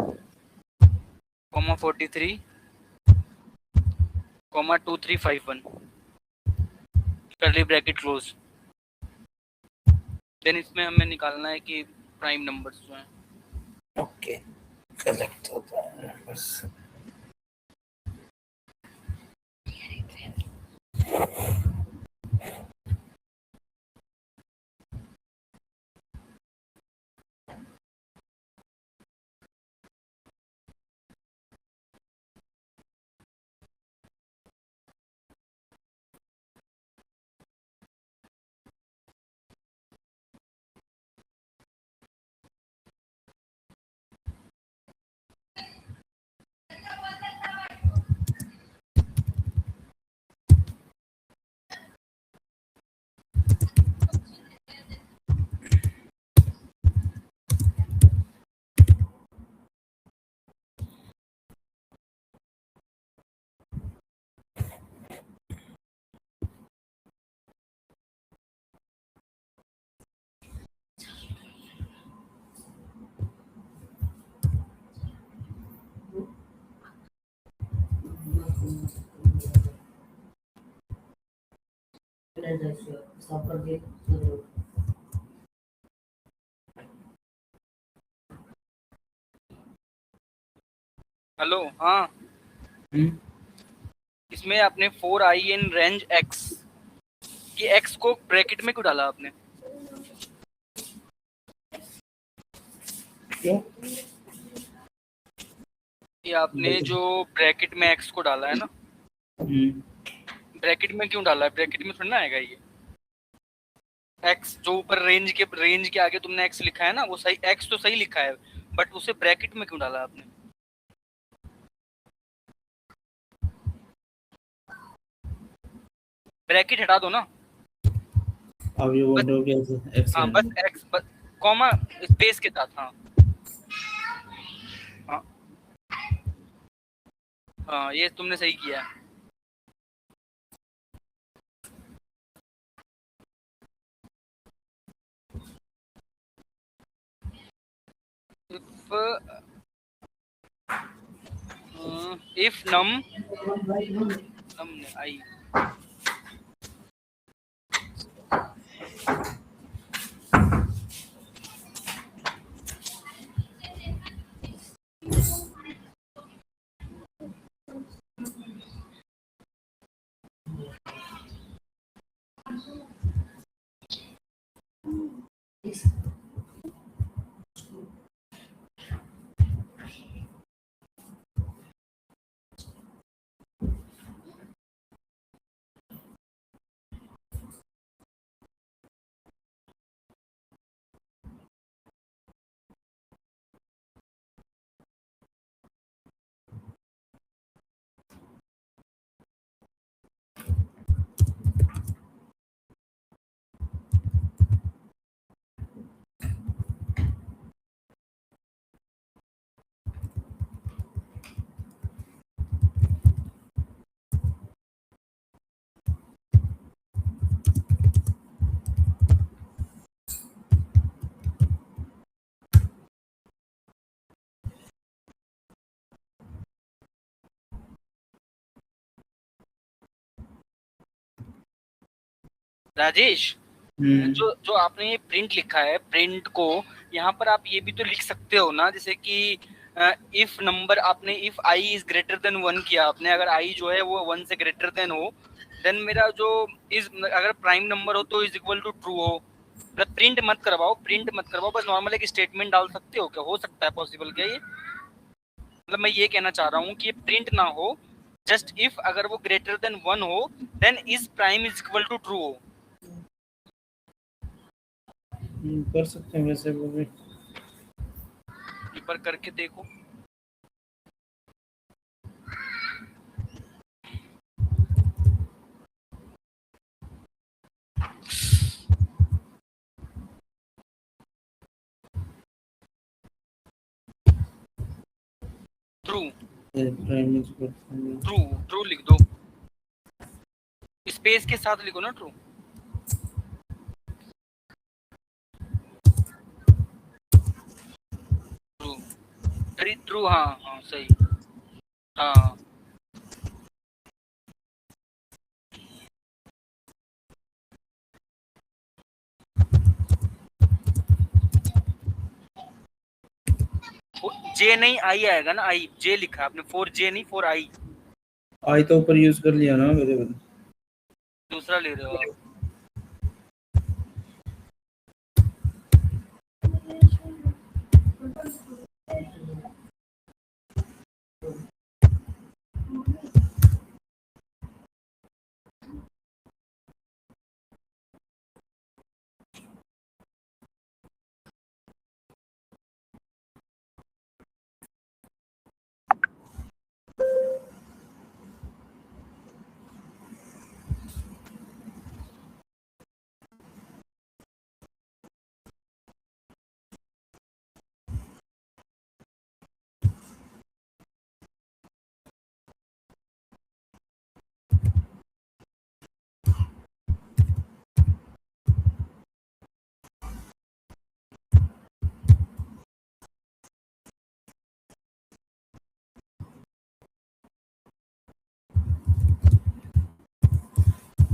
comma 43 comma 2351 curly bracket close. Then इसमें हमें निकालना है कि प्राइम नंबर्स जो हैं। ओके, कलेक्ट होता है बस। सब कर दिए। हेलो, हाँ इसमें आपने 4i इन रेंज x कि x को ब्रैकेट में क्यों डाला आपने? क्यों? ये आपने जो ब्रैकेट में x को डाला है ना, ब्रैकेट में क्यों डाला है? ब्रैकेट में थोड़ी ना आएगा ये x, जो ऊपर रेंज के आगे तुमने x लिखा है ना, वो सही x तो सही लिखा है, बट उसे ब्रैकेट में क्यों डाला आपने? ब्रैकेट हटा दो ना। अब ये बोल रहे हो कि एक्स हाँ लेना बस x बस कॉमा स्पेस के साथ। हाँ हाँ हाँ, ये तुमने सही किया है। if num I राजेश, हम्म जो जो आपने ये प्रिंट लिखा है, प्रिंट को यहाँ पर आप ये भी तो लिख सकते हो ना, जैसे कि इफ नंबर आपने if I is greater than 1 किया आपने, अगर आई जो है वो 1 से ग्रेटर देन हो, देन मेरा जो इज अगर प्राइम नंबर हो तो इज इक्वल टू ट्रू हो। मतलब प्रिंट मत करवाओ, बस नॉर्मल एक स्टेटमेंट डाल सकते हो क्या? हो सकता है पॉसिबल क्या ये? मतलब मैं ये कहना चाह रहा हूँ कि ये प्रिंट ना हो, जस्ट इफ अगर वो ग्रेटर देन 1 हो then is prime is equal to true हो। कर सकते हैं वैसे वो भी। एक बार करके देखो। True prime is true true लिख दो, स्पेस के साथ लिखो ना ट्रू। ट्रू ट्रू, हाँ हाँ सही, हाँ जे नहीं आई आएगा ना, आई जे लिखा आपने, 4J नहीं 4I, आई तो ऊपर यूज कर लिया ना वेरिएबल। दूसरा ले रहे हो आप।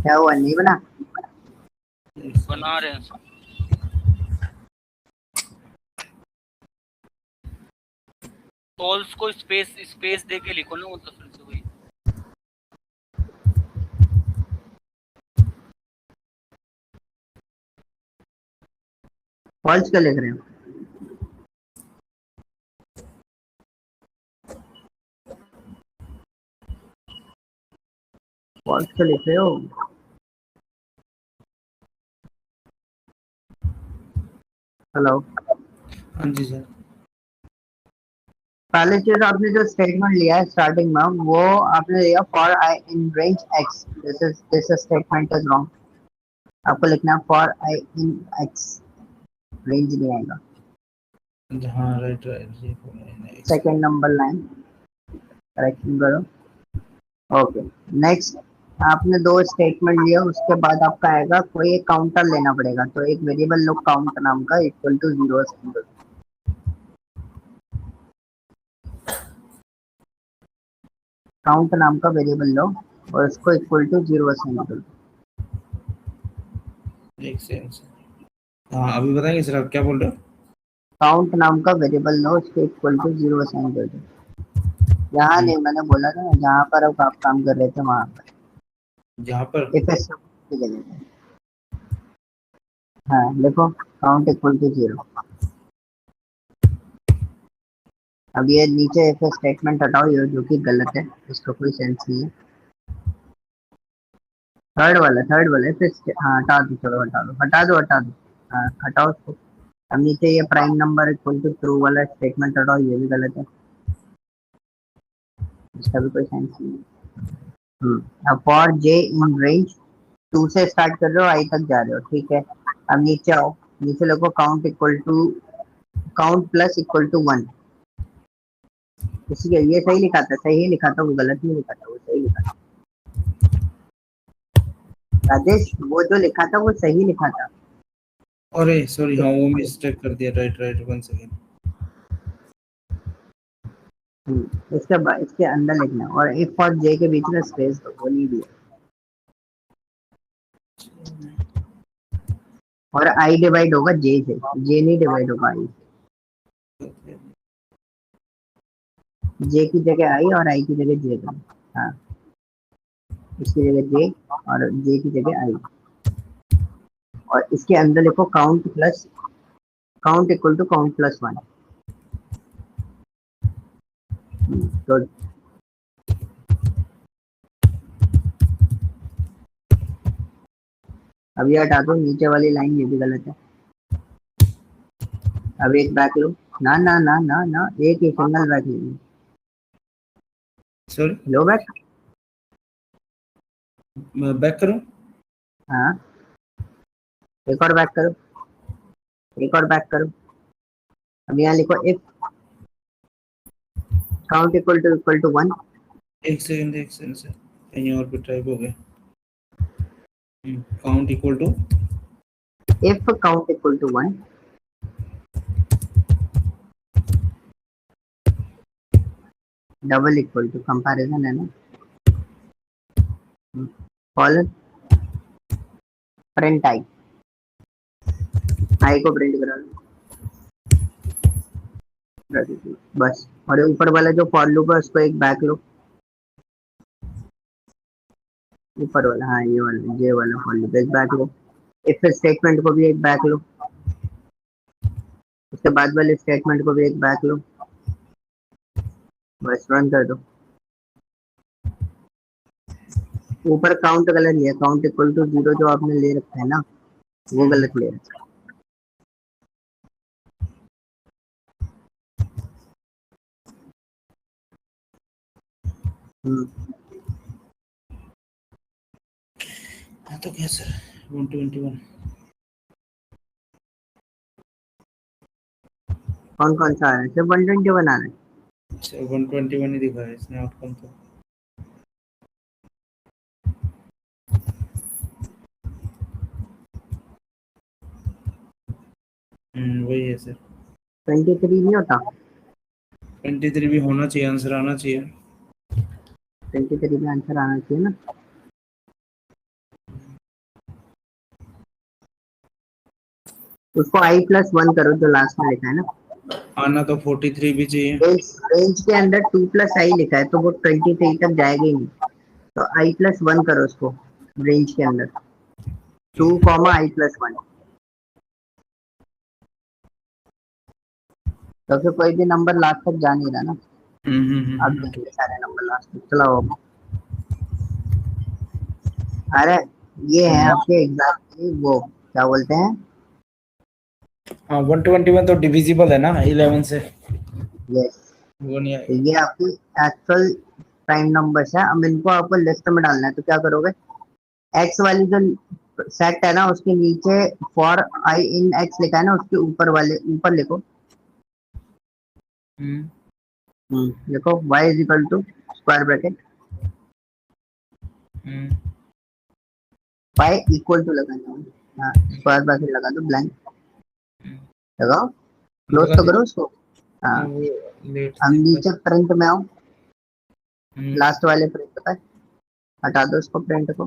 क्या हुआ, नहीं बना? बना रहे हैं। फॉल्स को स्पेस दे के लिखो ना, मतलब फिर से वही। फॉल्स क्या लिख रहे हो? फॉल्स क्या लिख रहे हो? हेलो, हाँ जी सर। पहले चीज आपने जो स्टेटमेंट लिया है स्टार्टिंग में, वो आपने लिया for i in range x, this statement is wrong. आपको लिखना है for i in x, range नहीं आएगा। हाँ right right. Second number line correction करो। ओके, नेक्स्ट आपने दो स्टेटमेंट लिया, उसके बाद आपका आएगा कोई एक काउंटर लेना पड़ेगा, तो एक वेरिएबल लो काउंट नाम का इक्वल टू 0 सिंबल, काउंट नाम का वेरिएबल लो और उसको इक्वल टू 0 सिंबल। एक सेकंड। हाँ अभी बताएंगे सर, आप क्या बोल रहे हो? काउंट नाम का वेरिएबल लो, उसको इक्वल टू 0 सिंबल। यहाँ नहीं, मैंने बोला था ना जहाँ पर अब आप काम कर रहे थे वहां पर, जहाँ पर FS की जगह पे। हाँ देखो, काउंट इक्वल टू 0। अब ये नीचे FS स्टेटमेंट हटाओ, ये जो कि गलत है, इसका कोई सेंस नहीं है। थर्ड वाला FS, हाँ हटा दो, चलो हटा दो, हाँ हटाओ उसको। अब नीचे ये prime number equal to true वाला स्टेटमेंट हटाओ, ये भी गलत है, इसका भी कोई सेंस नहीं है। अब फॉर जे इन रेंज 2 से स्टार्ट कर रहे हो, आई तक जा रहे हो, ठीक है। अब नीचे आओ, नीचे लिखो count equal to, count plus equal to 1। इसी ये सही लिखा था, वो गलत नहीं लिखा था, वो सही लिखा था। राजेश, वो जो लिखा था वो सही लिखा था। अरे सॉरी, हाँ वो मिस्टेक कर दिया। Right right, one second. इसके अंदर लिखना, और इफ और जे के बीच में स्पेस दो, वो नहीं दिया। और आई डिवाइड होगा जे से, जे नहीं डिवाइड होगा आई। जे की जगह आई और आई की जगह जे का, हाँ इसकी जगह जे और जे की जगह आई, और इसके अंदर लिखो count plus count equal to count plus 1। तो अब ये हटा दो, नीचे वाली लाइन ये भी गलत है। अब एक बैक लो, ना ना ना ना ना, एक ही सिंगल बैक लो, सॉरी, लो बैक। बैक करूं? हाँ एक और बैक करो, एक और बैक करो। अब यहाँ लिखो इफ काउंट इक्वल टू 1। एक सेकंड सर, कहीं और पे टाइप हो गया। Count equal to, if count equal to 1 double equal to comparison है ना, कॉलन प्रिंट आई, आई को प्रिंट करा लो बस। और ऊपर वाला जो फॉर लूप है उसको एक बैक लो, ऊपर वाला, हाँ ये वाला जे वाला फॉर लूप एक बैक लो। इफ स्टेटमेंट को भी एक बैक लो, उसके बाद वाले स्टेटमेंट को भी एक बैक लो, बस रन कर दो। ऊपर काउंट गलत है, काउंट इक्वल टू 0 जो आपने ले रखा है ना वो गलत ले रखा है। हाँ तो क्या सर, 121 कौन कौन सा आ रहा है? सिर्फ 121 आ रहा है। अच्छा, 121 ही दिखा है इसने आउटकम तो। वही है सर। 23 नहीं होता? 23 भी होना चाहिए, आंसर आना चाहिए। 23 में आंसर आना चाहिए ना। उसको i+1 करो जो लास्ट में लिखा है ना, आना तो 43 भी चाहिए। रेंज के अंदर 2+i लिखा है तो वो 23 तक जाएगा ही नहीं, तो i+1 करो उसको रेंज के अंदर, 2, i+1। तो फिर कोई भी नंबर लास्ट तक जा नहीं रहा ना। अब देखिए सारे नंबर लास्ट तक चलाओ। अरे ये है आपके एग्जैक्टली वो क्या बोलते हैं, हाँ 121 तो डिविजिबल है ना 11 से। यस वो नहीं तो आएगा। ये आपकी एक्चुअल प्राइम नंबर्स है। अब इनको आपको लिस्ट में डालना है तो क्या करोगे, एक्स वाली जो सेट है ना उसके नीचे फॉर आई इन एक्स लिखा है ना, उसके ऊपर वाले ऊपर लिखो लिखो y is equal to square bracket, y equal to लगाना है, हाँ स्क्वायर ब्रैकेट लगा दो, ब्लैंक लगाओ, क्लोज तो करो उसको। हाँ हम नीचे प्रिंट में आओ, लास्ट वाले प्रिंट पे हटा दो उसको, प्रिंट को।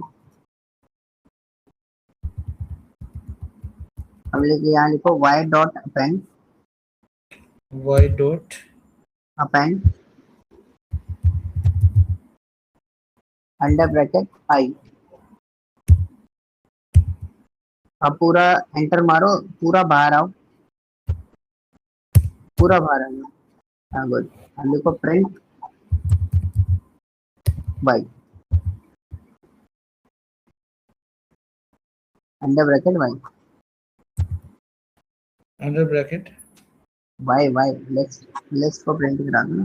हम लिखे यहाँ लिखो y dot append, y dot append under bracket I. अब पूरा एंटर मारो, पूरा बाहर आओ, पूरा बाहर आ जाओ। हाँ गुड। हम लिखो print y under bracket y, under bracket y list को प्रिंट करा दो ना,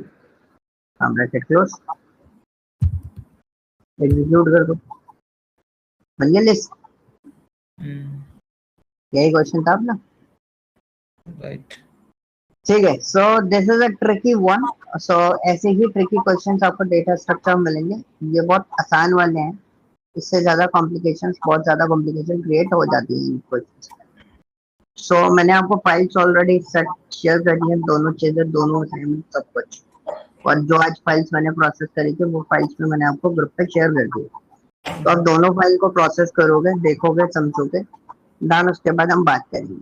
हाँ ब्रैकेट क्लोज, एग्जीक्यूट कर दो, बन गया लिस्ट। यही क्वेश्चन था अपना, राइट। ठीक है। So this is a tricky one. So ऐसे ही ट्रिकी क्वेश्चंस आपको डेटा स्ट्रक्चर में मिलेंगे, ये बहुत आसान वाले हैं, इससे ज्यादा कॉम्प्लिकेशंस, बहुत ज्यादा कॉम्प्लिकेशन क्रिएट हो जाती है इन क्वेश्चंस। सो मैंने आपको फाइल्स ऑलरेडी सेट शेयर कर दी है, दोनों चीजें, दोनों असाइनमेंट सब कुछ, और जो आज फाइल्स मैंने प्रोसेस करी थी वो फाइल्स में मैंने आपको ग्रुप पे शेयर कर दी। तो आप दोनों फाइल को प्रोसेस करोगे, देखोगे, समझोगे, दान उसके बाद हम बात करेंगे।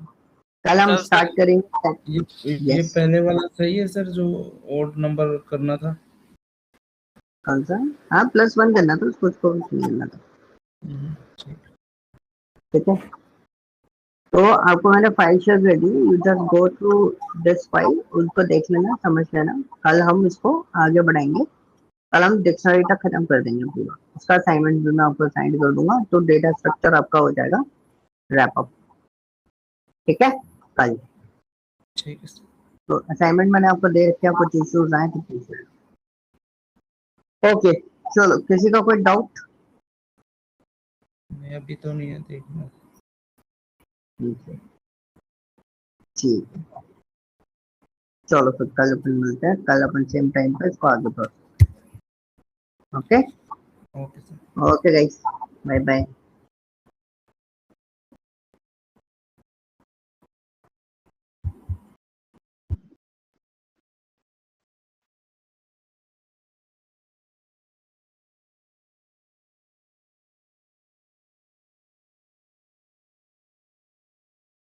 कल हम सर, स्टार्ट करेंगे। ये Yes. पहले वाला सही है सर, जो ओड नंबर करना था। कौन सा? हाँ, +1 करना था उसको, उसको नहीं करना था। ठीक। ठीक है, तो आपको मैंने फाइल शेयर कर दी, you just go through this file, उसको देख लेना, समझ लेना। कल हम इसको आगे बढ़ाएंगे, कल हम डिक्शनरी तक खत्म कर देंगे पूरा। उसका असाइनमेंट भी मैं आपको असाइन कर दूंगा, तो डेटा स्ट्रक्चर आपका हो जाएगा रैप अप। ठीक है, कल। ठीक है सर। तो असाइनमेंट मैंने आपको दे रखे, कुछ इश्यूज आए तो पूछ लेना। ओके, चलो, किसी का कोई डाउट? मैं अभी तो नहीं है, देखना। ठीक है, ठीक है, चलो फिर कल अपन मिलते हैं, कल अपन सेम टाइम पे इसको आगे बढ़ते हैं। Okay okay sir. Okay guys, bye bye.